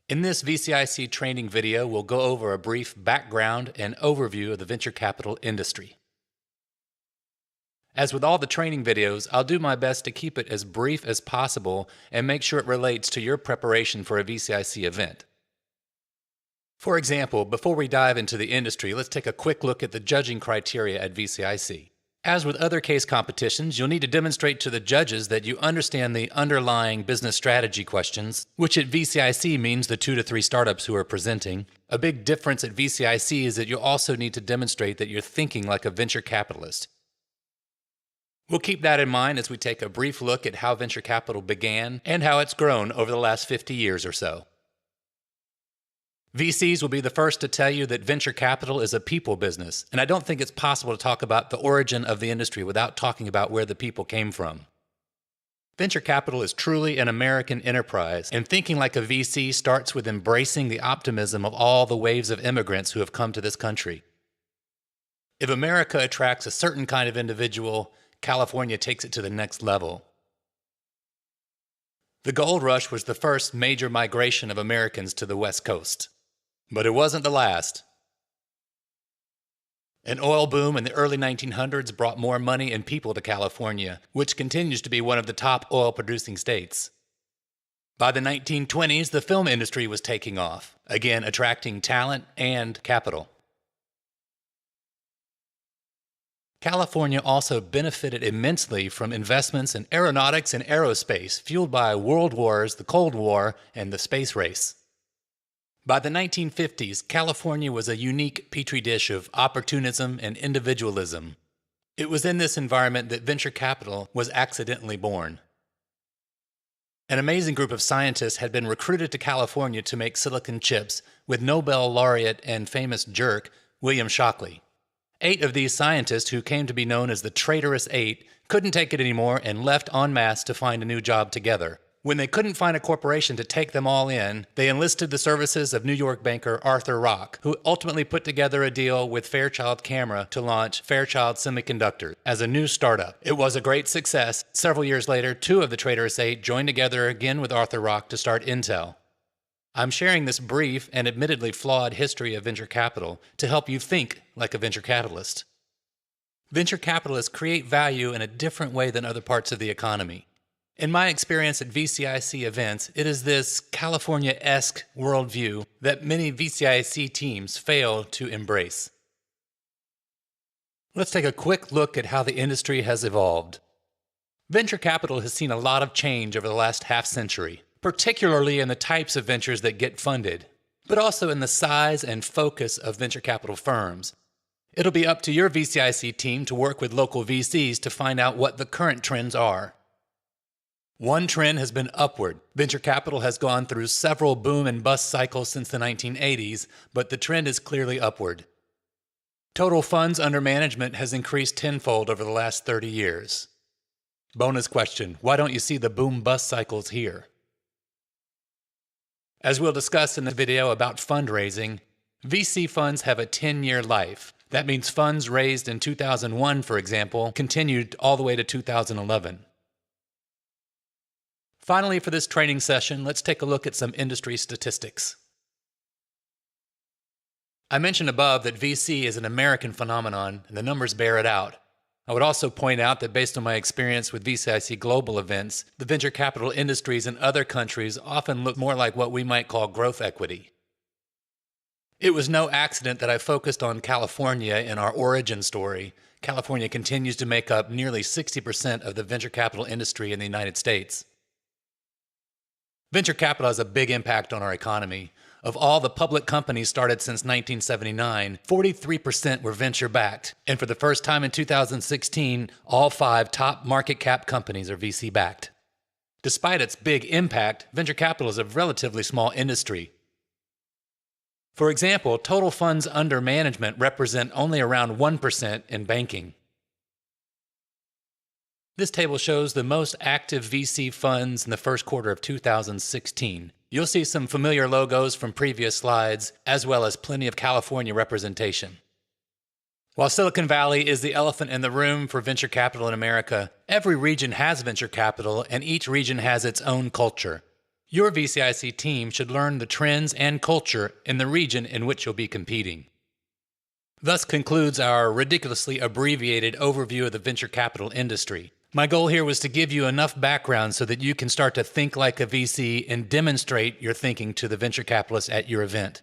In this VCIC training video, we'll go over a brief background and overview of the venture capital industry. As with all the training videos, I'll do my best to keep it as brief as possible and make sure it relates to your preparation for a VCIC event. For example, before we dive into the industry, let's take a quick look at the judging criteria at VCIC. As with other case competitions, you'll need to demonstrate to the judges that you understand the underlying business strategy questions, which at VCIC means the 2 to 3 startups who are presenting. A big difference at VCIC is that you'll also need to demonstrate that you're thinking like a venture capitalist. We'll keep that in mind as we take a brief look at how venture capital began and how it's grown over the last 50 years or so. VCs will be the first to tell you that venture capital is a people business, and I don't think it's possible to talk about the origin of the industry without talking about where the people came from. Venture capital is truly an American enterprise, and thinking like a VC starts with embracing the optimism of all the waves of immigrants who have come to this country. If America attracts a certain kind of individual, California takes it to the next level. The gold rush was the first major migration of Americans to the West Coast. But it wasn't the last. An oil boom in the early 1900s brought more money and people to California, which continues to be one of the top oil-producing states. By the 1920s, the film industry was taking off, again attracting talent and capital. California also benefited immensely from investments in aeronautics and aerospace, fueled by world wars, the Cold War, and the space race. By the 1950s, California was a unique petri dish of opportunism and individualism. It was in this environment that venture capital was accidentally born. An amazing group of scientists had been recruited to California to make silicon chips with Nobel laureate and famous jerk William Shockley. 8 of these scientists, who came to be known as the Traitorous 8, couldn't take it anymore and left en masse to find a new job together. When they couldn't find a corporation to take them all in, they enlisted the services of New York banker Arthur Rock, who ultimately put together a deal with Fairchild Camera to launch Fairchild Semiconductor as a new startup. It was a great success. Several years later, 2 of the Traitorous 8 joined together again with Arthur Rock to start Intel. I'm sharing this brief and admittedly flawed history of venture capital to help you think like a venture capitalist. Venture capitalists create value in a different way than other parts of the economy. In my experience at VCIC events, it is this California-esque worldview that many VCIC teams fail to embrace. Let's take a quick look at how the industry has evolved. Venture capital has seen a lot of change over the last half-century, particularly in the types of ventures that get funded, but also in the size and focus of venture capital firms. It'll be up to your VCIC team to work with local VCs to find out what the current trends are. One trend has been upward. Venture capital has gone through several boom and bust cycles since the 1980s, but the trend is clearly upward. Total funds under management has increased tenfold over the last 30 years. Bonus question, why don't you see the boom-bust cycles here? As we'll discuss in the video about fundraising, VC funds have a 10-year life. That means funds raised in 2001, for example, continued all the way to 2011. Finally, for this training session, let's take a look at some industry statistics. I mentioned above that VC is an American phenomenon, and the numbers bear it out. I would also point out that based on my experience with VCIC global events, the venture capital industries in other countries often look more like what we might call growth equity. It was no accident that I focused on California in our origin story. California continues to make up nearly 60% of the venture capital industry in the United States. Venture capital has a big impact on our economy. Of all the public companies started since 1979, 43% were venture-backed. And for the first time in 2016, all 5 top market cap companies are VC-backed. Despite its big impact, venture capital is a relatively small industry. For example, total funds under management represent only around 1% in banking. This table shows the most active VC funds in the first quarter of 2016. You'll see some familiar logos from previous slides, as well as plenty of California representation. While Silicon Valley is the elephant in the room for venture capital in America, every region has venture capital and each region has its own culture. Your VCIC team should learn the trends and culture in the region in which you'll be competing. Thus concludes our ridiculously abbreviated overview of the venture capital industry. My goal here was to give you enough background so that you can start to think like a VC and demonstrate your thinking to the venture capitalists at your event.